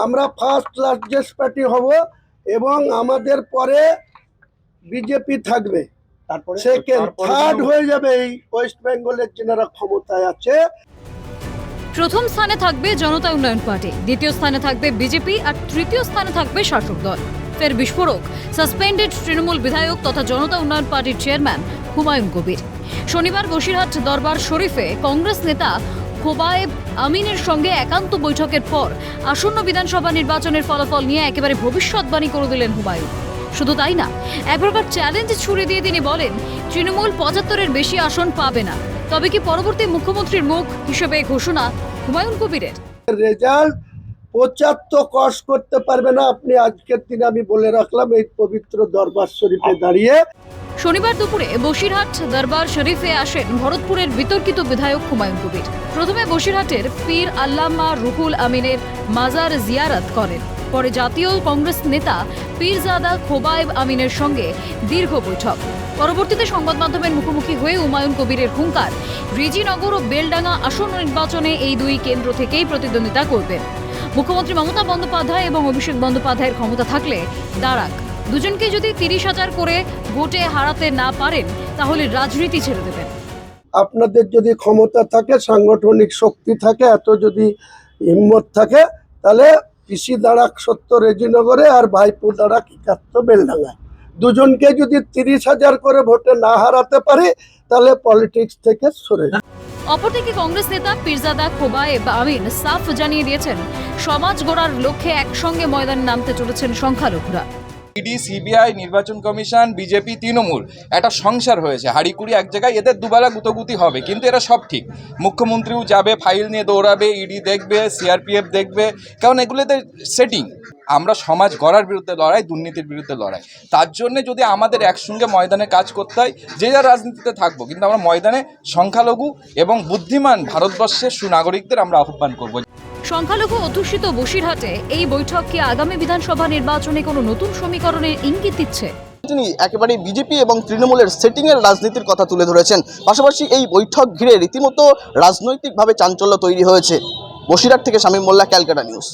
আমরা first largest party হব এবং আমাদের পরে বিজেপি থাকবে, তারপরে সেকেন্ড থার্ড হয়ে যাবে এই ওয়েস্ট বেঙ্গলের যারা ক্ষমতায় আছে। প্রথম স্থানে থাকবে জনতা উন্নয়ন পার্টি, দ্বিতীয় স্থানে থাকবে বিজেপি আর তৃতীয় স্থানে থাকবে শাসক দল। ফের বিস্ফোরক সাসপেন্ডেড তৃণমূল বিধায়ক তথা জনতা উন্নয়ন পার্টির চেয়ারম্যান হুমায়ুন কবির। শনিবার বসিরহাট দরবার শরীফে কংগ্রেস নেতা খোবায়েব আমিনের সঙ্গে একান্ত বৈঠকের পর আসন্ন বিধানসভা নির্বাচনের ফলাফল নিয়ে একেবারে ভবিষ্যৎবাণী করে দিলেন হুমায়ুন। শুধু তাই না, এক প্রকার চ্যালেঞ্জ ছুড়ে দিয়ে তিনি বলেন তৃণমূল 75-এর বেশি আসন পাবে না। তবে কি পরবর্তী মুখ্যমন্ত্রীর মুখ হিসেবে ঘোষণা হুমায়ুন কবিরের? রেজাল্ট 75 ক্রস করতে পারবে না। আপনি আজকের দিনে আমি বলে রাখলাম এই পবিত্র দরবার শরীফে দাঁড়িয়ে। শনিবার দুপুরে বসিরহাট দরবার শরীফে আসেন ভরতপুরের বিতর্কিত বিধায়ক হুমায়ুন কবির। প্রথমে বসিরহাটের পীর আল্লামা রুহুল আমিনের মাজার জিয়ারত করেন। পরে জাতীয় কংগ্রেস নেতা পীরজাদা খোবায়েব আমিনের সঙ্গে দীর্ঘ বৈঠক। পরবর্তীতে সংবাদ মাধ্যমের মুখোমুখি হয়ে হুমায়ুন কবিরের হুঙ্কার, রিজিনগর ও বেলডাঙ্গা আসন্ন নির্বাচনে এই দুই কেন্দ্র থেকেই প্রতিদ্বন্দ্বিতা করবেন। মুখ্যমন্ত্রী মমতা বন্দ্যোপাধ্যায় এবং অভিষেক বন্দ্যোপাধ্যায়ের ক্ষমতা থাকলে দাঁড়াক, দুজনকে যদি 30,000 করে ভোটে হারাতে না পারেন তাহলে রাজনীতি ছেড়ে দেবেন। আপনাদের যদি ক্ষমতা থাকে, সাংগঠনিক শক্তি থাকে, এত যদি হিম্মত থাকে, তাহলে পিসি দাঁড়াক 70 রেজিনগরে আর ভাইপো দাঁড়াক 71 বেলডাঙ্গায়। দুজনকে যদি 30,000 করে ভোটে না হারাতে পারে তাহলে পলিটিক্স থেকে সরে যাবে। অপরদিকে কংগ্রেস নেতা পীরজাদা খোবায়েব আমিন সাফ জানিয়ে দিয়েছেন সমাজ গড়ার লক্ষ্যে একসঙ্গে ময়দানে নামতে চলেছেন সংখ্যালঘুরা। ইডি, সিবিআই, নির্বাচন কমিশন, বিজেপি, তৃণমূল একটা সংসার হয়েছে, হাড়িকুড়ি এক জায়গায়, এদের দুবেলা গুতোগুতি হবে, কিন্তু এরা সব ঠিক। মুখ্যমন্ত্রীও যাবে, ফাইল নিয়ে দৌড়াবে, ইডি দেখবে, সিআরপিএফ দেখবে, কারণ এগুলোতে সেটিং। আমরা সমাজ গড়ার বিরুদ্ধে লড়াই, দুর্নীতির বিরুদ্ধে লড়াই। তার জন্যে যদি আমাদের একসঙ্গে ময়দানে কাজ করতে হয়, যে যার রাজনীতিতে থাকবো, কিন্তু আমরা ময়দানে সংখ্যালঘু এবং বুদ্ধিমান ভারতবর্ষের সুনাগরিকদের আমরা আহ্বান করবো। সংখ্যালঘু অধ্যুষিত বসিরহাটে এই বৈঠক কি আগামী বিধানসভা নির্বাচনে কোনো নতুন সমীকরণের ইঙ্গিত দিচ্ছে? তিনি একেবারে বিজেপি এবং তৃণমূলের সেটিংয়ের রাজনীতির কথা তুলে ধরেছেন। পাশাপাশি এই বৈঠক ঘিরে রীতিমতো রাজনৈতিকভাবে চাঞ্চল্য তৈরি হয়েছে। বসিরহাট থেকে শামীম মোল্লা, ক্যালকাটা নিউজ।